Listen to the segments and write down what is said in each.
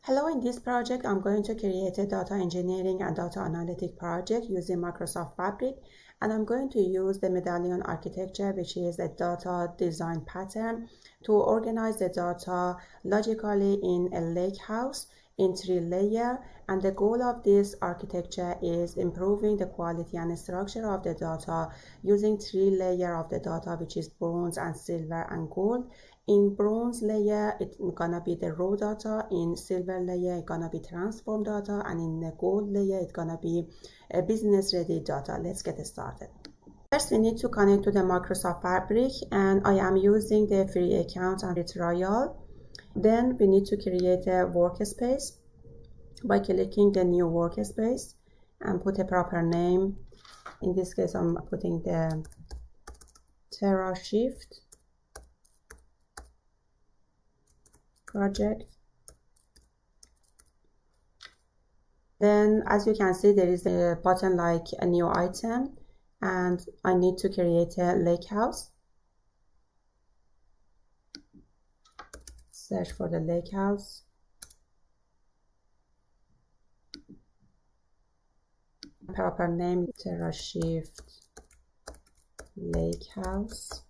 Hello, in this project, I'm going to create a data engineering and data analytic project using Microsoft Fabric, and I'm going to use the medallion architecture, which is a data design pattern to organize the data logically in a lake house in 3 layers. And the goal of this architecture is improving the quality and structure of the data using 3 layers of the data, which is bronze and silver and gold. In bronze layer, it's gonna be the raw data. In silver layer, it's gonna be transformed data. And in the gold layer, it's gonna be a business ready data. Let's get started. First, we need to connect to the Microsoft Fabric, and I am using the free account and the trial. Then we need to create a workspace by clicking the new workspace and put a proper name. In this case, I'm putting the TerraShift project. Then, as you can see, there is a button like a new item, and I need to create a lake house. Search for the lake house. Proper name TerraShift lake house.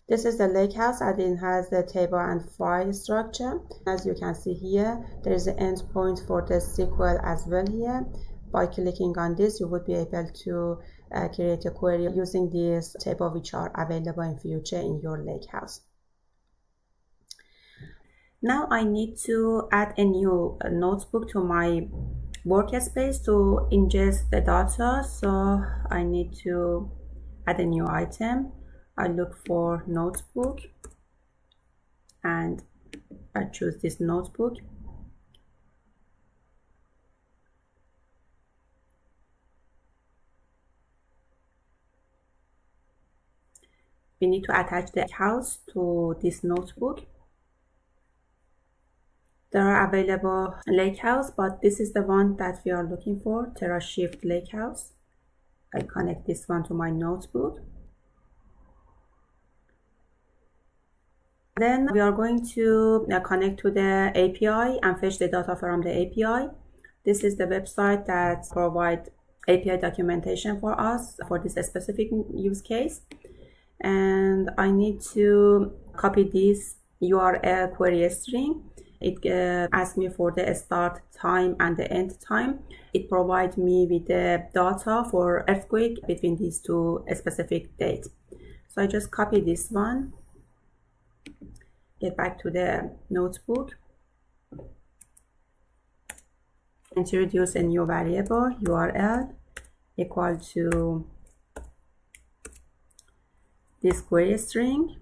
This is the lake house, and it has the table and file structure. As you can see here, there is an endpoint for the SQL as well here. By clicking on this, you would be able to create a query using this table, which are available in future in your lake house. Now I need to add a new notebook to my workspace to ingest the data. So I need to add a new item. I look for notebook and I choose this notebook. We need to attach the house to this notebook. There are available lake house, but this is the one that we are looking for, TerraShift lake house. I connect this one to my notebook. Then we are going to connect to the API and fetch the data from the API. This is the website that provides API documentation for us for this specific use case. And I need to copy this URL query string. It asks me for the start time and the end time. It provides me with the data for earthquake between these two specific dates. So I just copy this one. Get back to the notebook, introduce a new variable URL equal to this query string.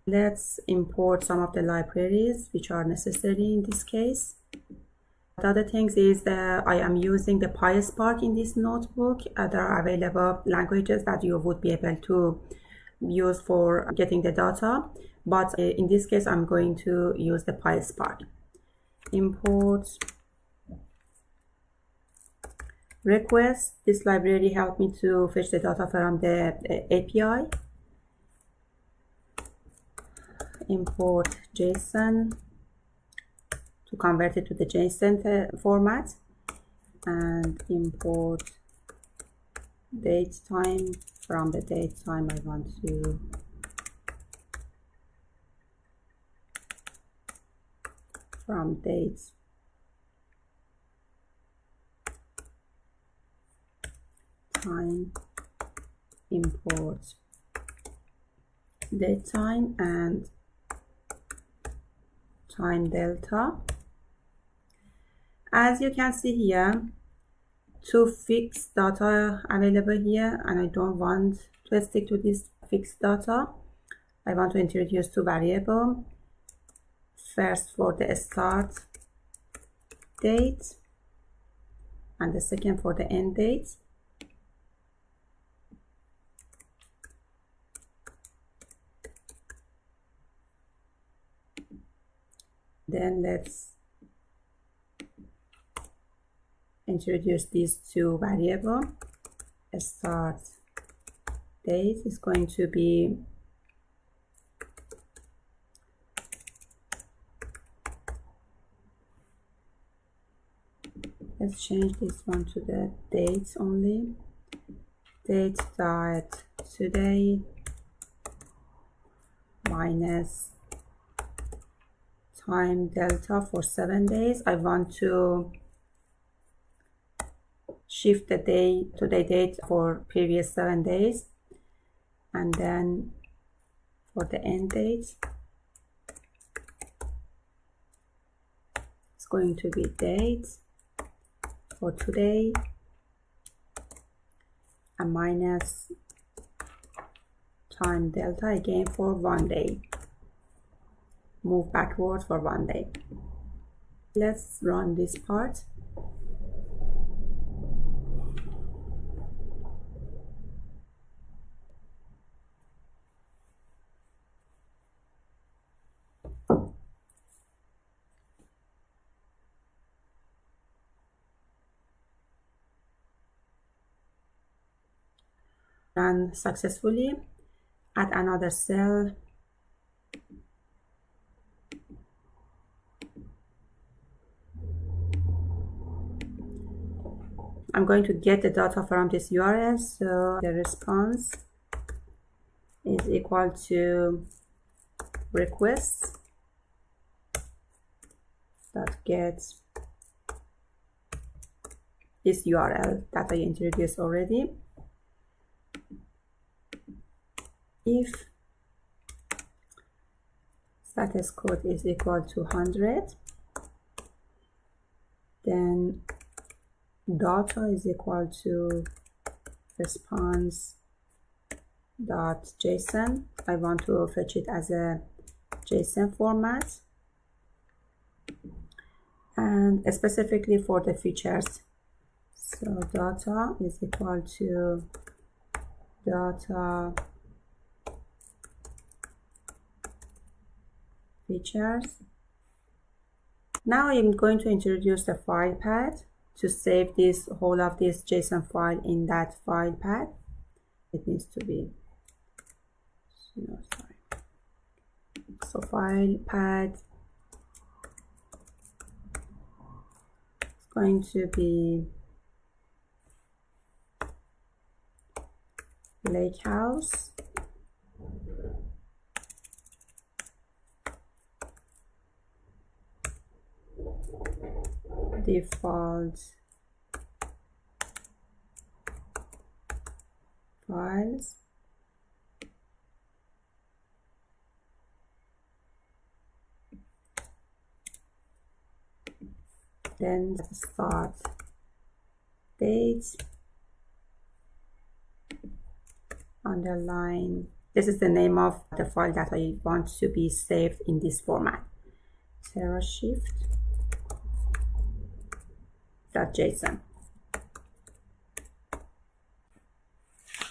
Let's import some of the libraries which are necessary in this case. The other things is that I am using the PySpark in this notebook. There are available languages that you would be able to use for getting the data, but in this case I'm going to use the PySpark. Import request. This library helped me to fetch the data from the API. Import JSON to convert it to the JSON format, and import date time. From the date time, I want to from date time, import date time and time delta. As you can see here, two fixed data available here, and I don't want to stick to this fixed data. I want to introduce two variables. First for the start date and the second for the end date. Then let's introduce these two variables. Start date is going to be let's change this one to the dates only. Date dot today minus time delta for 7 days. I want to shift the day to the date for previous 7 days, and then for the end date it's going to be date for today and minus time delta again for 1 day. Move backward for 1 day. Let's run this part. Run successfully. Add another cell. I'm going to get the data from this URL, so the response is equal to request that gets this URL that I introduced already. If status code is equal to 100, then data is equal to response.json. I want to fetch it as a JSON format, and specifically for the features. So data is equal to data features. Now I'm going to introduce the file path to save this whole of this JSON file in that file path. It needs to be so file path is going to be lake house default files, then start date underline. This is the name of the file that I want to be saved in this format. TerraShift.json.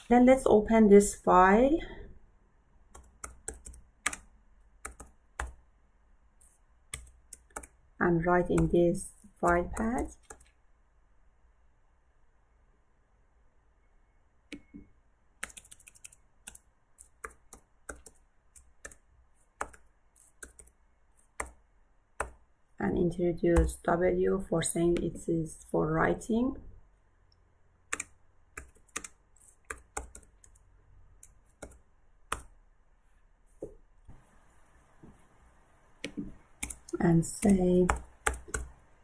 Then let's open this file. And write in this file path. And introduce W for saying it is for writing. And say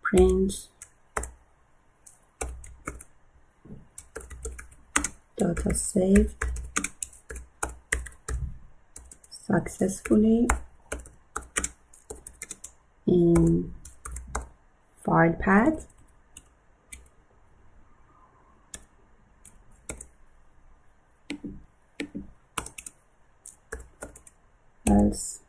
print data saved successfully in file path. Else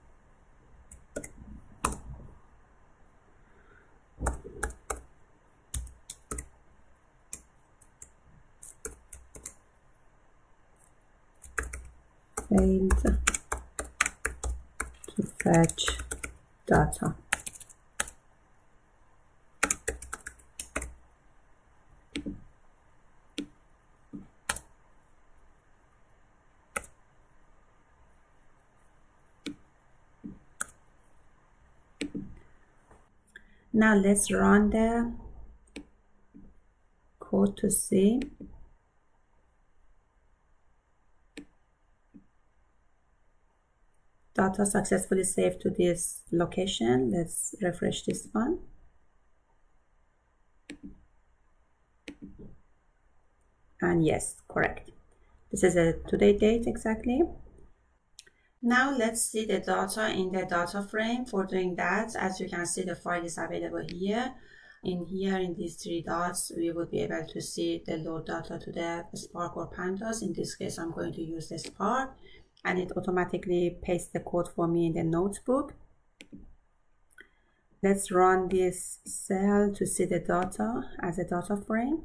failed to fetch data. Now let's run the code to see. Data successfully saved to this location. Let's refresh this one. And yes, correct. This is a today date exactly. Now let's see the data in the data frame. For doing that, as you can see, the file is available here. In here, in these three dots, we will be able to see the load data to the Spark or Pandas. In this case, I'm going to use the Spark, and it automatically pastes the code for me in the notebook. Let's run this cell to see the data as a data frame.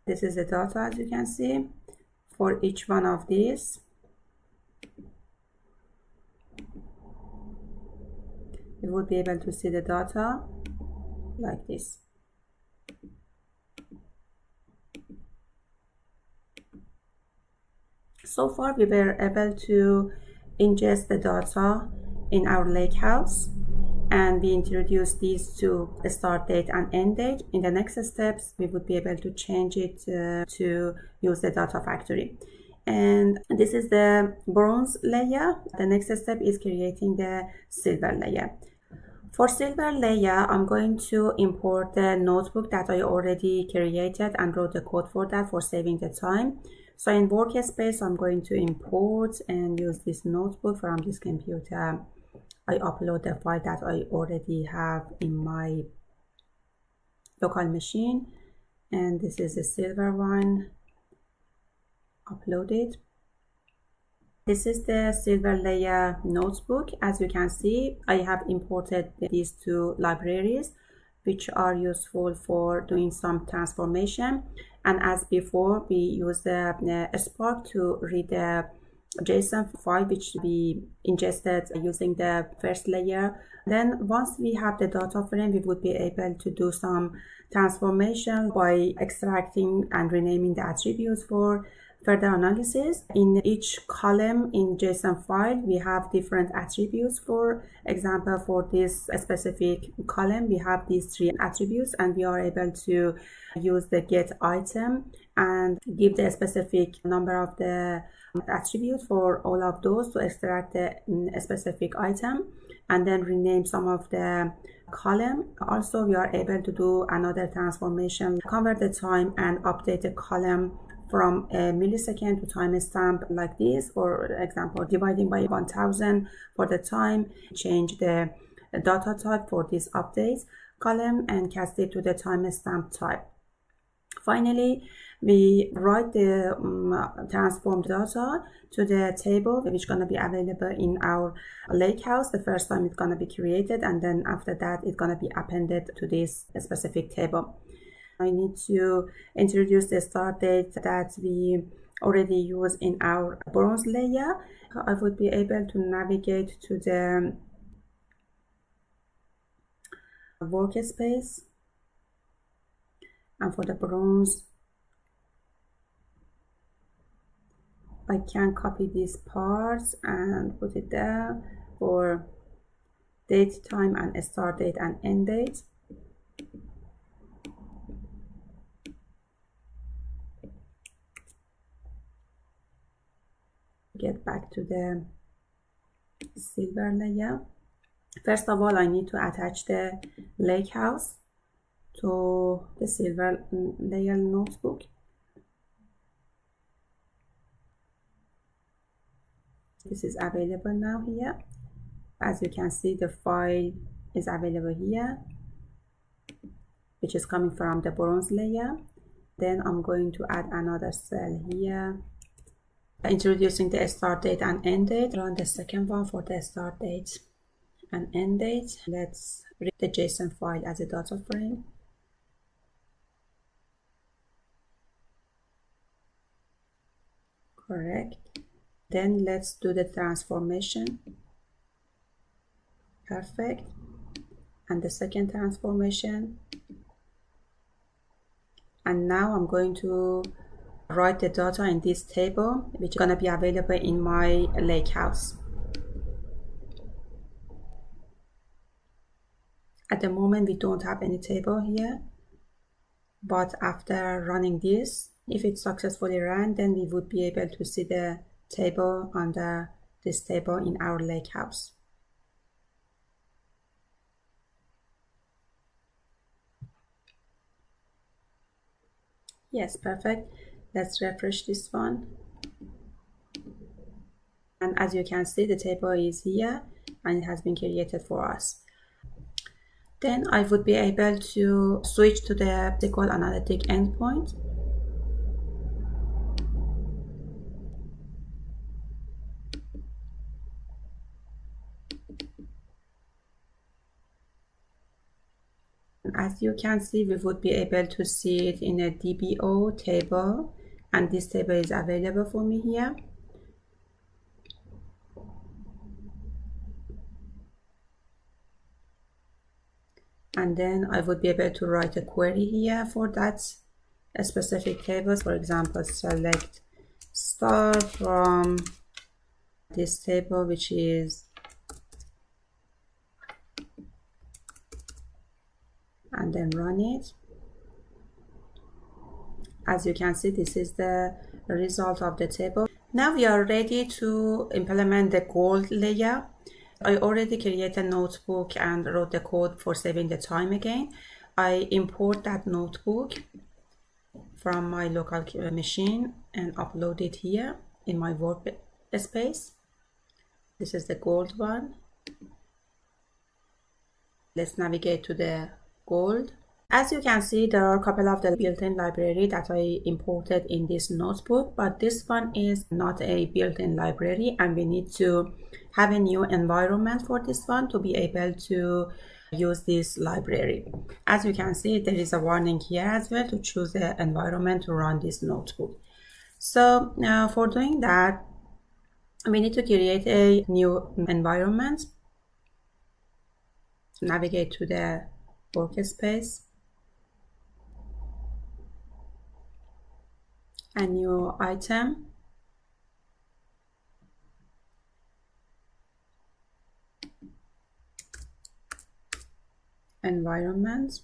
This is the data, as you can see, for each one of these. You will be able to see the data like this. So far, we were able to ingest the data in our lakehouse, and we introduced these to the start date and end date. In the next steps, we would be able to change it to use the data factory. And this is the bronze layer. The next step is creating the silver layer. For silver layer, I'm going to import the notebook that I already created and wrote the code for that for saving the time. So in workspace, I'm going to import and use this notebook from this computer. I upload the file that I already have in my local machine, and this is the silver one. Upload it. This is the silver layer notebook. As you can see, I have imported these two libraries, which are useful for doing some transformation. And as before, we use the Spark to read the JSON file, which we ingested using the first layer. Then once we have the data frame, we would be able to do some transformation by extracting and renaming the attributes for further analysis. In each column in JSON file, we have different attributes. For example, for this specific column, we have these three attributes, and we are able to use the get item and give the specific number of the attributes for all of those to extract the specific item, and then rename some of the column. Also, we are able to do another transformation, convert the time and update the column from a millisecond to timestamp like this. For example, dividing by 1000 for the time, change the data type for this update column and cast it to the timestamp type. Finally, we write the transformed data to the table, which is going to be available in our lakehouse. The first time it's going to be created, and then after that it's going to be appended to this specific table. I need to introduce the start date that we already use in our bronze layer. I would be able to navigate to the workspace, and for the bronze, I can copy these parts and put it there for date, time, and start date and end date. Get back to the silver layer. First of all, I need to attach the lakehouse to the silver layer notebook. This is available now here. As you can see, the file is available here, which is coming from the bronze layer. Then I'm going to add another cell here, introducing the start date and end date. Run the second one for the start date and end date. Let's read the JSON file as a data frame. Correct. Then let's do the transformation. Perfect. and the second transformation. And now I'm going to write the data in this table, which is going to be available in my lakehouse. At the moment, we don't have any table here, but after running this, if it successfully ran, then we would be able to see the table under this table in our lakehouse. Yes, perfect. Let's refresh this one. And as you can see, the table is here and it has been created for us. Then I would be able to switch to the SQL Analytic endpoint. As you can see, we would be able to see it in a DBO table, and this table is available for me here. And then I would be able to write a query here for that specific table. For example, select star from this table, which is, and then run it. As you can see, this is the result of the table. Now we are ready to implement the gold layer. I already created a notebook and wrote the code for saving the time again. I import that notebook from my local machine and upload it here in my workspace. This is the gold one. Let's navigate to the gold. As you can see, there are a couple of the built-in library that I imported in this notebook, but this one is not a built-in library and we need to have a new environment for this one to be able to use this library. As you can see, there is a warning here as well to choose the environment to run this notebook. So for doing that, we need to create a new environment. Navigate to the workspace. A new item. Environment.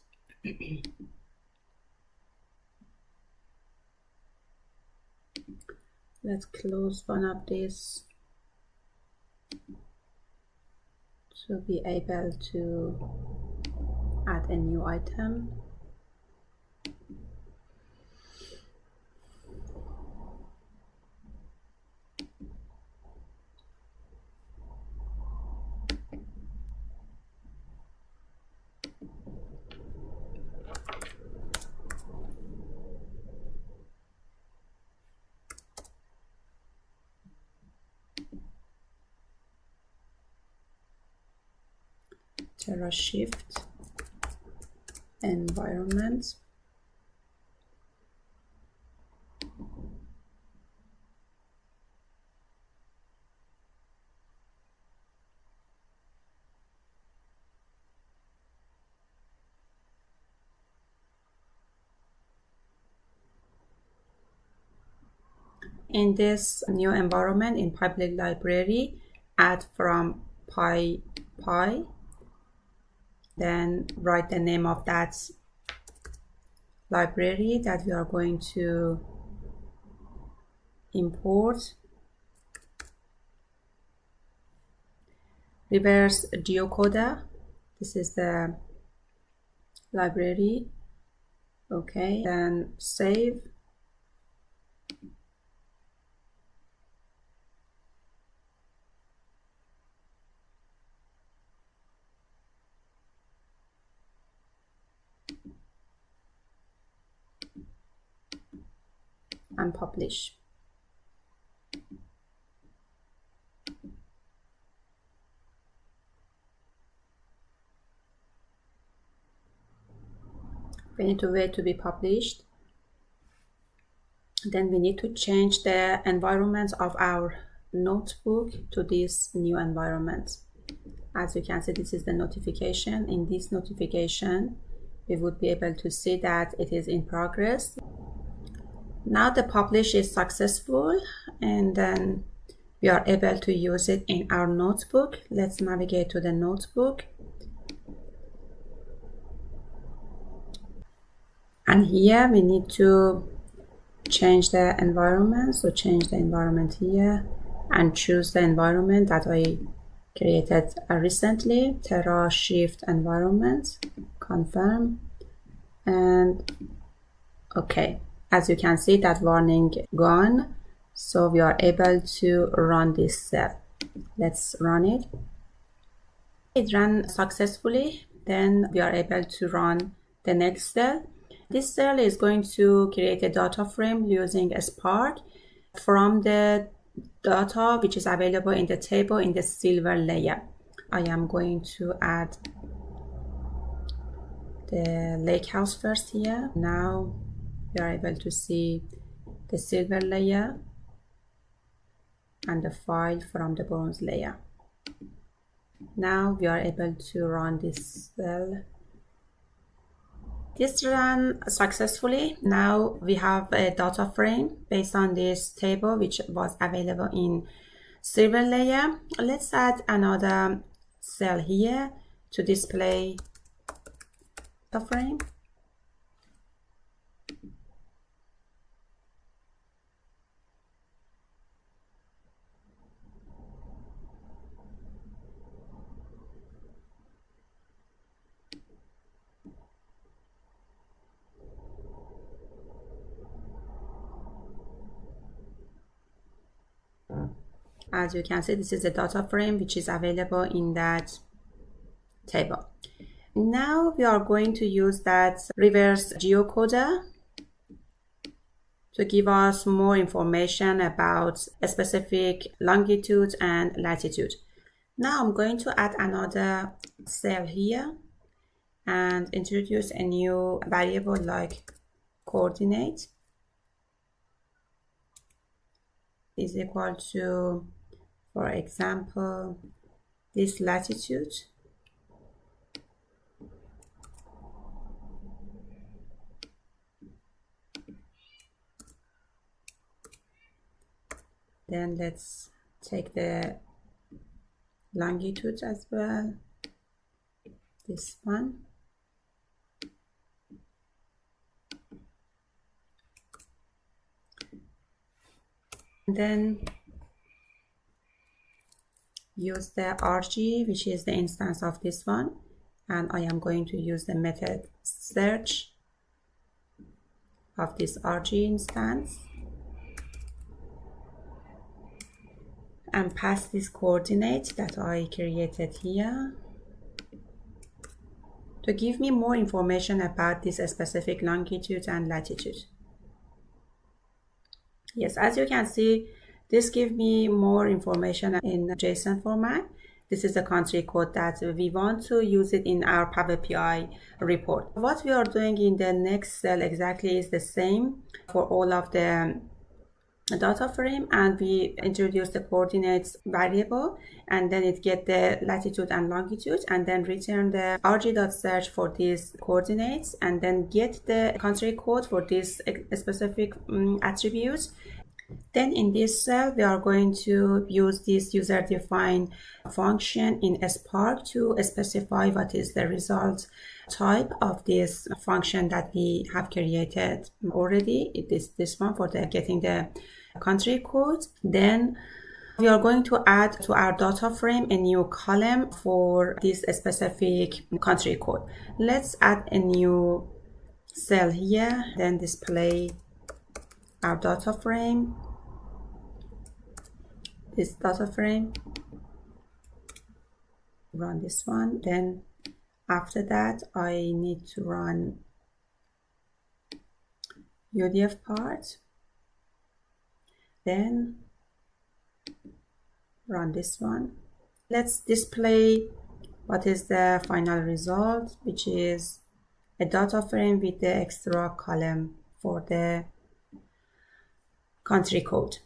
Let's close one of these to be able to add a new item. Terra shift environment. In this new environment in public library, add from PyPy, then write the name of that library that we are going to import. Reverse geocoder. This is the library. Okay, then save. And publish. We need to wait to be published. Then we need to change the environment of our notebook to this new environment. As you can see, this is the notification. In this notification, we would be able to see that it is in progress. Now the publish is successful, and then we are able to use it in our notebook. Let's navigate to the notebook. And here we need to change the environment. So change the environment here and choose the environment that I created recently, Terra Shift environment, confirm, and okay. As you can see, that warning gone. So we are able to run this cell. Let's run it. It ran successfully. Then we are able to run the next cell. This cell is going to create a data frame using a Spark from the data which is available in the table in the silver layer. I am going to add the lake house first here. Now we are able to see the silver layer and the file from the bronze layer. Now we are able to run this cell. This ran successfully. Now we have a data frame based on this table which was available in silver layer. Let's add another cell here to display the frame. As you can see, this is a data frame which is available in that table. Now we are going to use that reverse geocoder to give us more information about a specific longitude and latitude. Now I'm going to add another cell here and introduce a new variable like coordinate is equal to, for example, this latitude. Then let's take the longitude as well, this one. And then use the RG, which is the instance of this one, and I am going to use the method search of this RG instance and pass this coordinate that I created here to give me more information about this specific longitude and latitude. Yes, as you can see, this gives me more information in JSON format. This is the country code that we want to use it in our Power BI report. What we are doing in the next cell exactly is the same for all of the data frame, and we introduce the coordinates variable, and then it get the latitude and longitude, and then return the rg.search for these coordinates, and then get the country code for these specific attributes. Then in this cell, we are going to use this user-defined function in Spark to specify what is the result type of this function that we have created already. It is this one for the getting the country code. Then we are going to add to our data frame a new column for this specific country code. Let's add a new cell here, then display our data frame, this data frame, run this one. Then after that, I need to run UDF part, then run this one. Let's display what is the final result, which is a data frame with the extra column for the country code.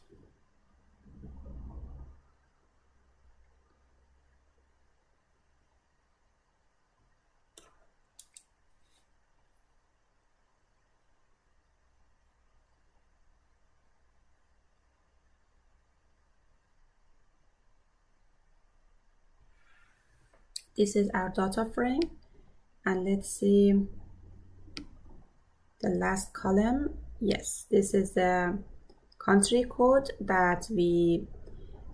This is our data frame, and let's see the last column. Yes, this is the country code that we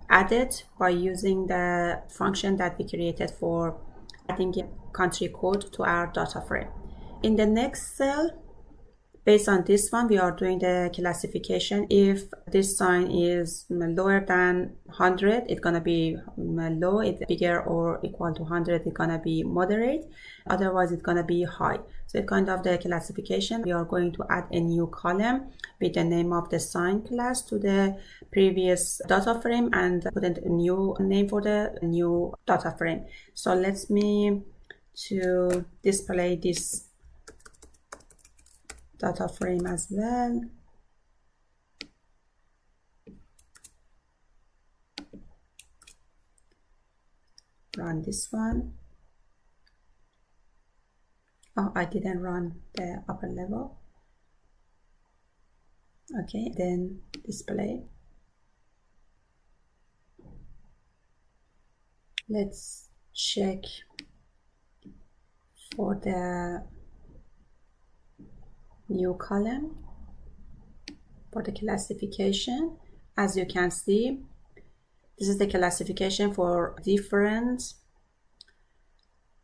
added by using the function that we created for adding a country code to our data frame. In the next cell, based on this one, we are doing the classification. If this sign is lower than 100, it's gonna be low. If it's bigger or equal to 100, it's gonna be moderate. Otherwise, it's gonna be high. So it's kind of the classification. We are going to add a new column with the name of the sign class to the previous data frame and put a new name for the new data frame. So let me to display this data frame as well. Run this one. Oh, I didn't run the upper level. Okay, then display. Let's check for the new column for the classification. As you can see, this is the classification for different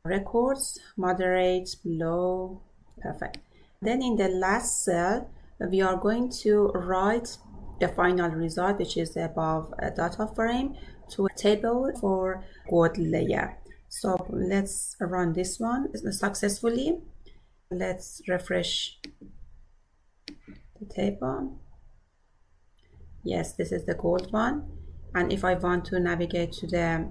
records: moderate, low, perfect. Then in the last cell, we are going to write the final result, which is above a data frame, to a table for gold layer. So let's run this one successfully. Let's refresh the table. Yes, this is the gold one. And if I want to navigate to the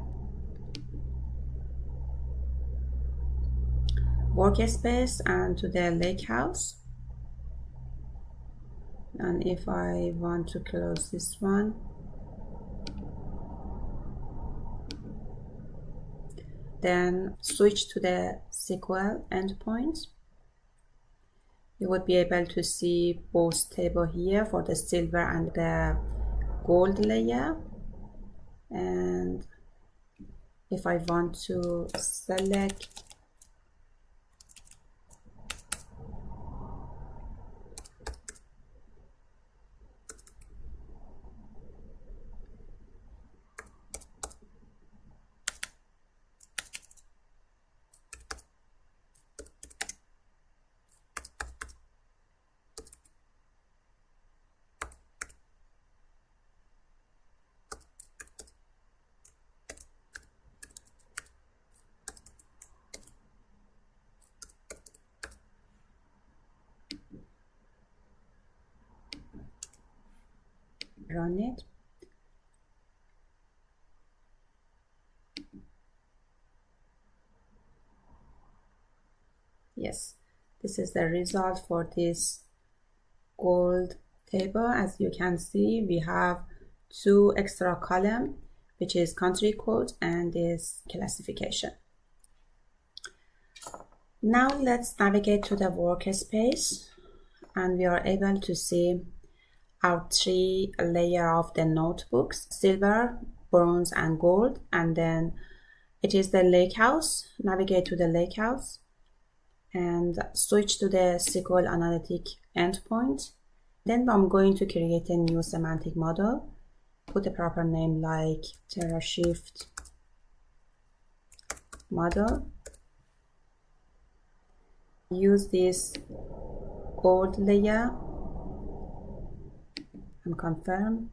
workspace and to the lake house, and if I want to close this one, then switch to the SQL endpoint, you would be able to see both table here for the silver and the gold layer. And if I want to select run it, yes, this is the result for this gold table. As you can see, we have two extra column, which is country code and this classification. Now let's navigate to the workspace, and we are able to see our three layer of the notebooks: silver, bronze, and gold. And then it is the lake house. Navigate to the lake house and switch to the SQL analytic endpoint. Then I'm going to create a new semantic model. Put a proper name like TerraShift model. Use this gold layer and confirm.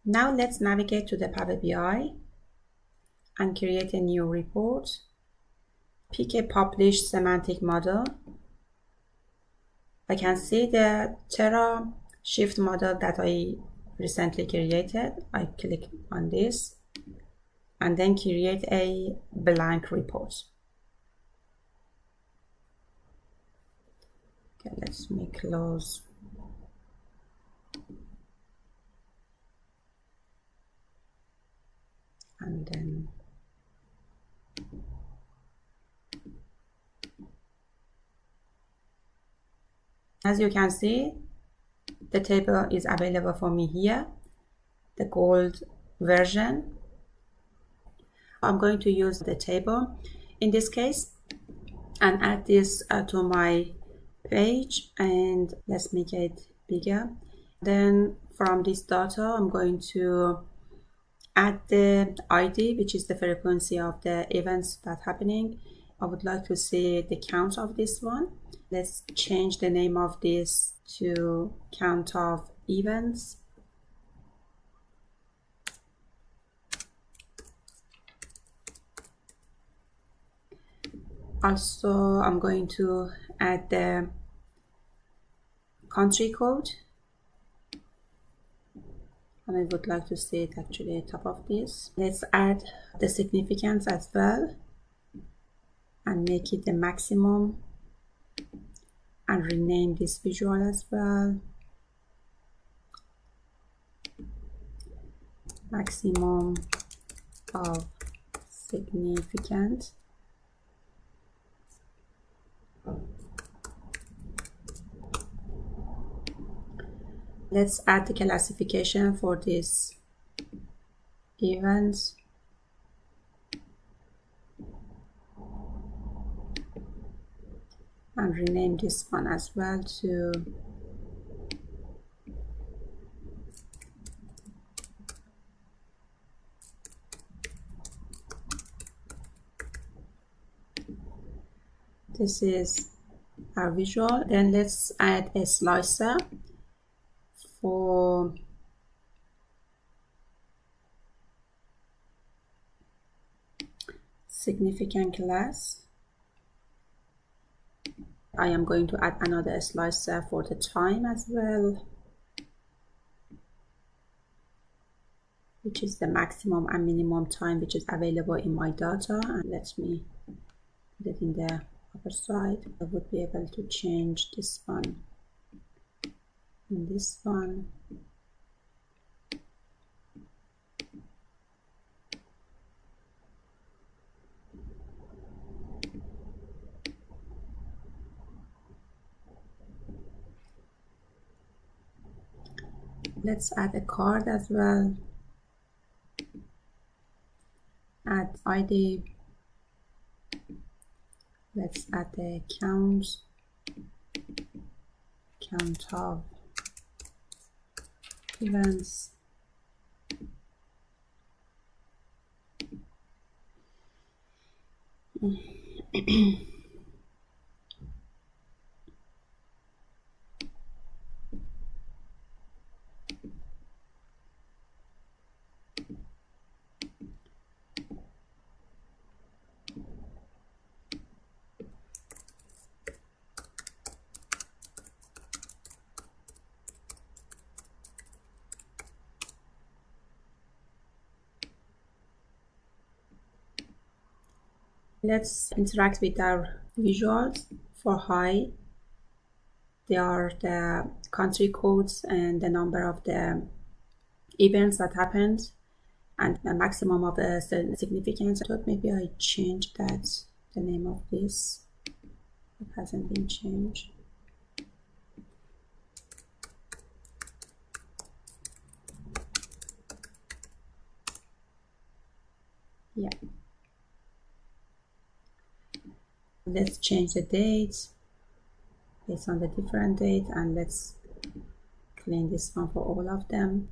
Now let's navigate to the Power BI and create a new report. Pick a published semantic model. I can see the TerraShift model that I recently created. I click on this and then create a blank report. Okay, let me close and then as you can see, the table is available for me here, the gold version. I'm going to use the table in this case and add this to my page, and let's make it bigger. Then from this data, I'm going to add the ID, which is the frequency of the events that happening. I would like to see the count of this one. Let's change the name of this to count of events. Also, I'm going to add the country code, and I would like to see it actually on top of this. Let's add the significance as well and make it the maximum, and rename this visual as well. Maximum of significance. Let's add the classification for this event. And rename this one as well to this is our visual. Then let's add a slicer for significant class. I am going to add another slicer for the time as well, which is the maximum and minimum time which is available in my data. And let me put it in the upper side. I would be able to change this one and this one. Let's add a card as well. Add ID. Let's add the count of events. Let's interact with our visuals. For high, they are the country codes and the number of the events that happened, and the maximum of the significance. I thought maybe I changed that, the name of this. It hasn't been changed. Yeah. Let's change the dates based on the different date, and let's clean this one for all of them.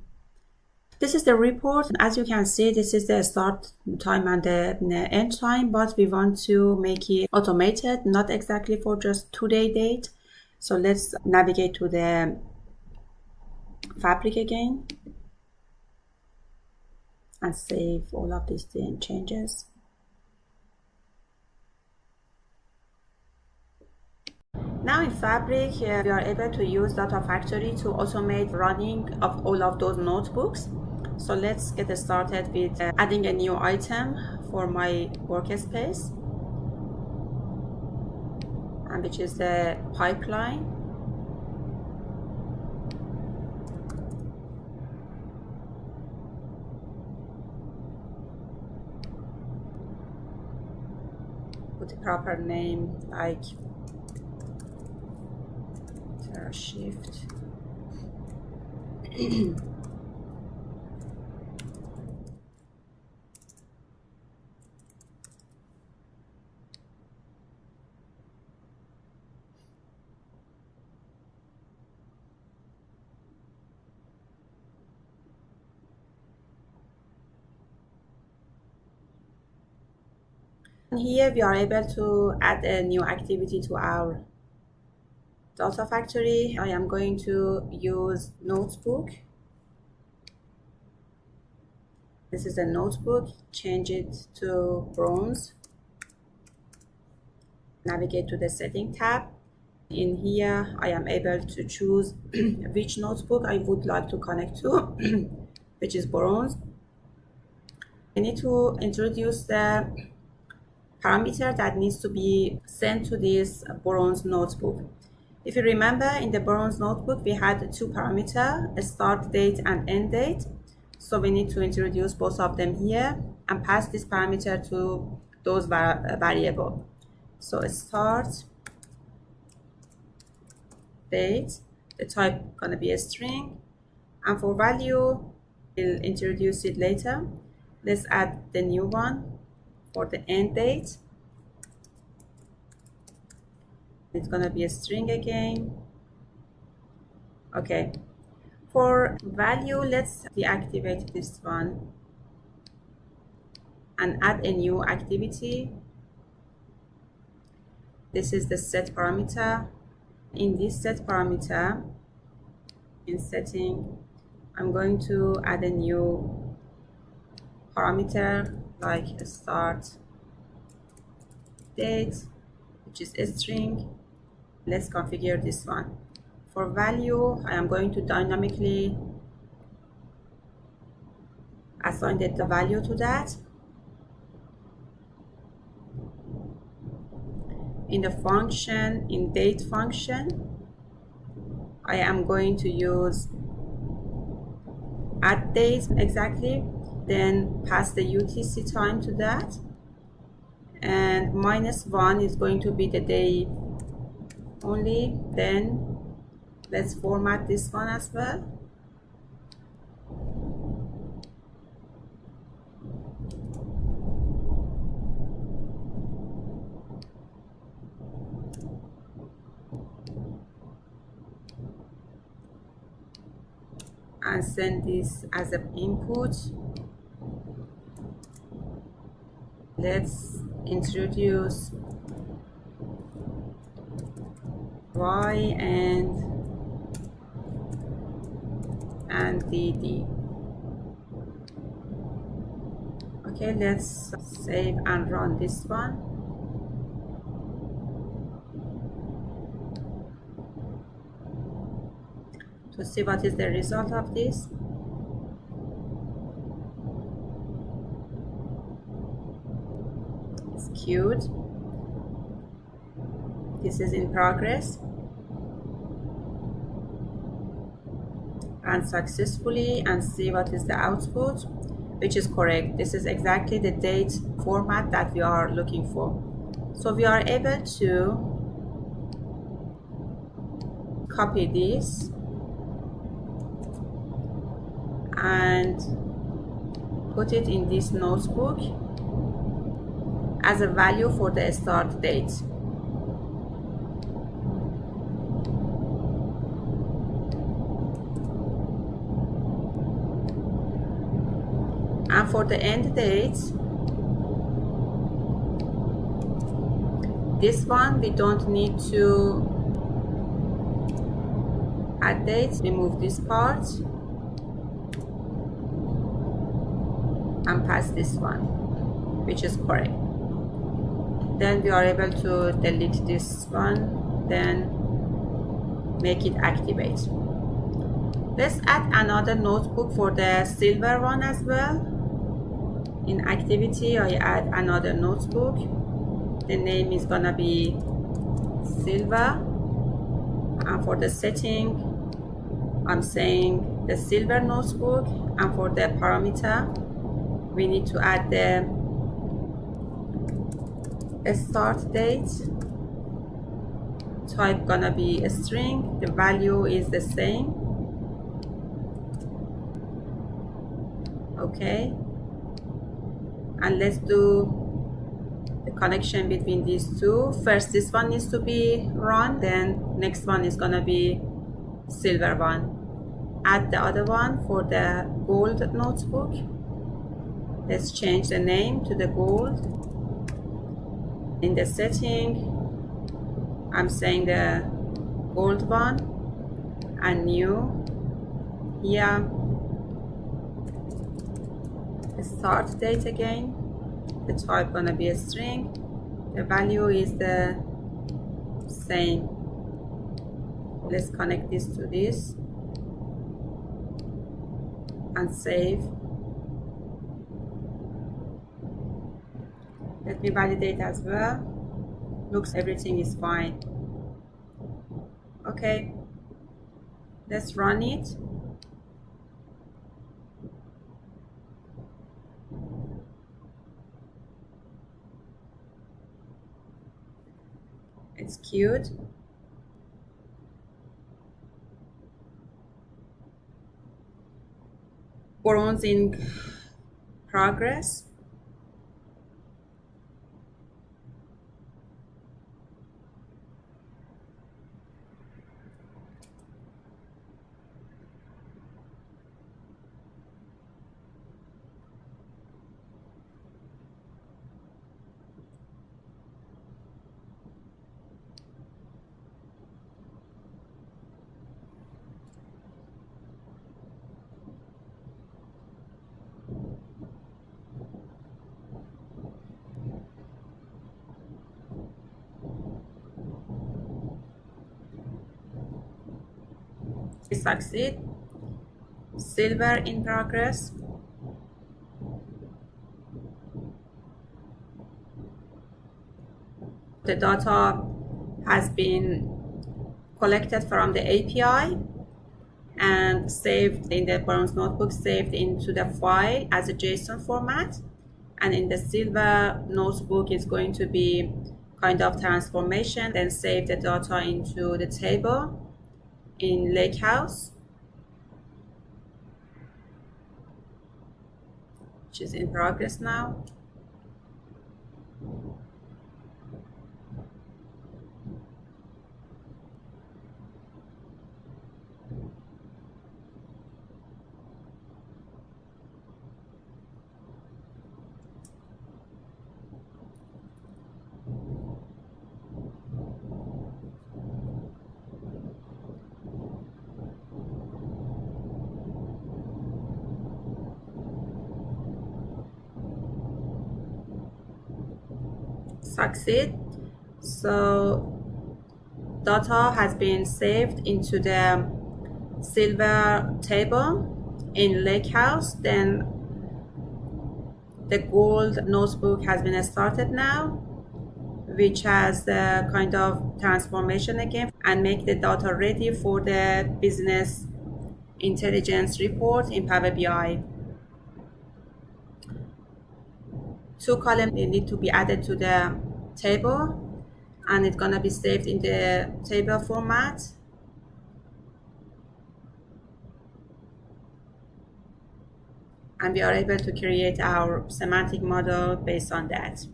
This is the report. As you can see, this is the start time and the end time, but we want to make it automated, not exactly for just today date. So let's navigate to the fabric again and save all of these changes. Now in Fabric, we are able to use Data Factory to automate running of all of those notebooks. So let's get started with adding a new item for my workspace, and which is the pipeline. put a proper name like shift. And here we are able to add a new activity to our data factory. I am going to use notebook. This is a notebook. Change it to bronze. Navigate to the setting tab. In here, I am able to choose which notebook I would like to connect to, which is bronze. I need to introduce the parameter that needs to be sent to this bronze notebook. If you remember, in the bronze notebook, we had two parameters, a start date and end date. So we need to introduce both of them here and pass this parameter to those variables. So start date, the type gonna be a string, and for value, we'll introduce it later. Let's add the new one for the end date. It's gonna be a string again. Okay, for value, let's deactivate this one and add a new activity. This is the set parameter. In this set parameter, in setting, I'm going to add a new parameter like a start date, which is a string. Let's configure this one. For value, I am going to dynamically assign the value to that. In the function, in date function, I am going to use add date exactly, then pass the UTC time to that, and -1 is going to be the day only. Then let's format this one as well. And send this as an input. Let's introduce Y and DD. Okay, let's save and run this one. To see what is the result of this. It's queued. This is in progress. Run successfully and see what is the output, which is correct. This is exactly the date format that we are looking for. So we are able to copy this and put it in this notebook as a value for the start date. And for the end date, this one we don't need to add dates. Remove this part and pass this one, which is correct. Then we are able to delete this one, then make it activate. Let's add another notebook for the silver one as well. In activity, I add another notebook. The name is gonna be silver, and for the setting, I'm saying the silver notebook, and for the parameter, we need to add the Start date, type gonna be a string, the value is the same. Okay, and let's do the connection between these two. First this one needs to be run, then next one is gonna be silver one. Add the other one for the gold notebook. Let's change the name to the gold. In the setting, I'm saying the gold one, and new. Here, start date again, the type gonna be a string, the value is the same. Let's connect this to this and save. Let me validate as well. Looks everything is fine. Okay, let's run it. It's cute. Bronze in progress. Succeed. Silver in progress. The data has been collected from the API and saved in the bronze notebook, saved into the file as a JSON format, and in the silver notebook is going to be kind of transformation, then save the data into the table in Lakehouse, which is in progress now. Succeed. So data has been saved into the silver table in Lakehouse. Then the gold notebook has been started now, which has the kind of transformation again and make the data ready for the business intelligence report in Power BI. Two columns need to be added to the table, and it's gonna be saved in the table format. And we are able to create our semantic model based on that.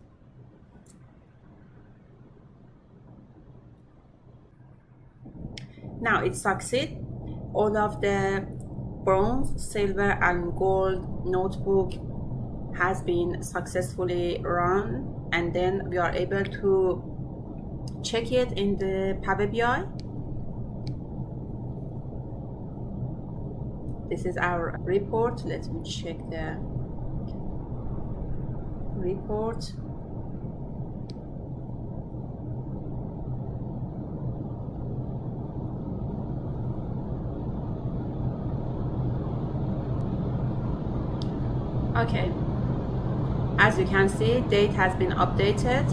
Now it succeeds. All of the bronze, silver, and gold notebook has been successfully run, and then we are able to check it in the Power BI. This is our report. Let me check the report. Okay, as you can see, date has been updated